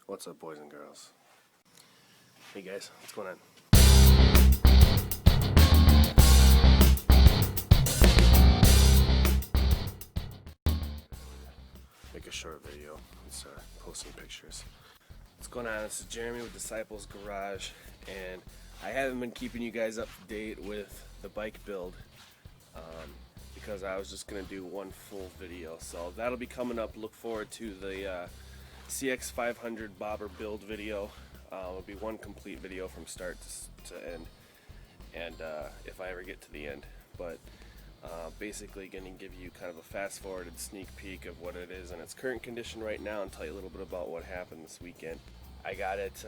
What's up, boys and girls? Hey guys, what's going on? Make a short video instead of posting pictures. What's going on? This is Jeremy with Disciples Garage, and I haven't been keeping you guys up to date with the bike build because I was just going to do one full video. So that'll be coming up. Look forward to the CX500 Bobber Build video. It'll be one complete video from start to end, and if I ever get to the end. But basically going to give you kind of a fast forwarded sneak peek of what it is in its current condition right now and tell you a little bit about what happened this weekend. I got it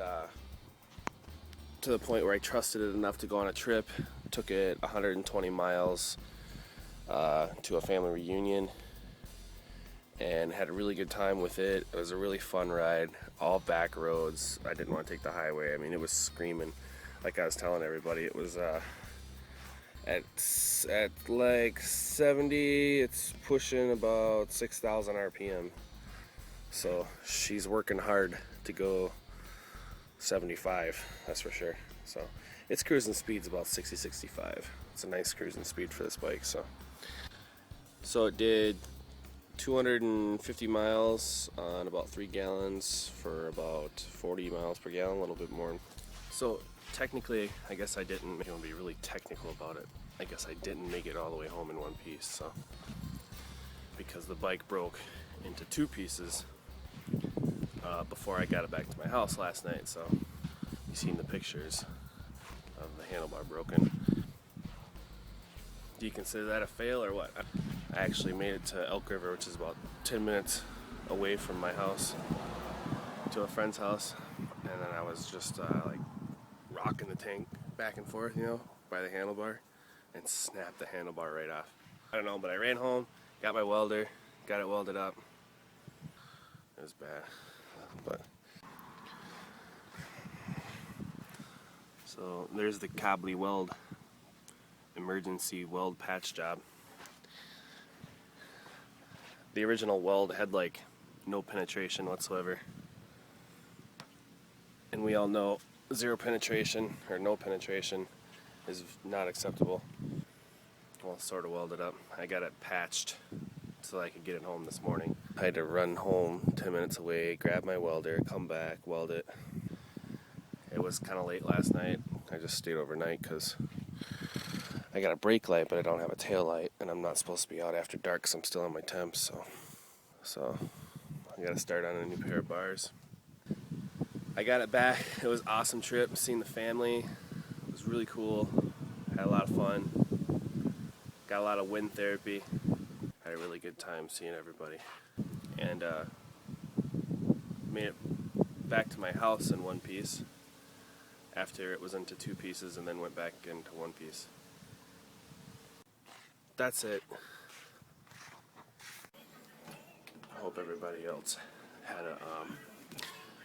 to the point where I trusted it enough to go on a trip. Took it 120 miles to a family reunion and had a really good time with it. It was a really fun ride, all back roads. I didn't want to take the highway. I mean, it was screaming. Like I was telling everybody, it was at like 70, it's pushing about 6,000 RPM. So she's working hard to go 75, that's for sure. So its cruising speed's about 60-65. It's a nice cruising speed for this bike. So it did 250 miles on about 3 gallons for about 40 miles per gallon, a little bit more. So technically, I guess I didn't, to be really technical about it, I guess I didn't make it all the way home in one piece. So because the bike broke into 2 pieces before I got it back to my house last night. So you seen the pictures of the handlebar broken. Do you consider that a fail or what? I actually made it to Elk River, which is about 10 minutes away from my house, to a friend's house, and then I was just like rocking the tank back and forth, by the handlebar, and snapped the handlebar right off. I don't know, but I ran home, got my welder, got it welded up. It was bad, but so there's the Cobley weld emergency weld patch job. The original weld had like no penetration whatsoever, and we all know 0 penetration or no penetration is not acceptable. Well, sort of welded up. I got it patched so I could get it home this morning. I had to run home 10 minutes away, grab my welder, come back, weld it. It was kind of late last night. I just stayed overnight because I got a brake light, but I don't have a tail light, and I'm not supposed to be out after dark because I'm still on my temps. So I got to start on a new pair of bars. I got it back. It was an awesome trip. Seeing the family. It was really cool. Had a lot of fun. Got a lot of wind therapy. Had a really good time seeing everybody. And made it back to my house in one piece after it was into 2 pieces and then went back into 1 piece. That's it. I hope everybody else had a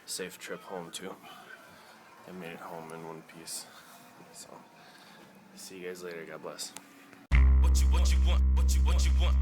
safe trip home too and made it home in 1 piece. So see you guys later. God bless. What you want?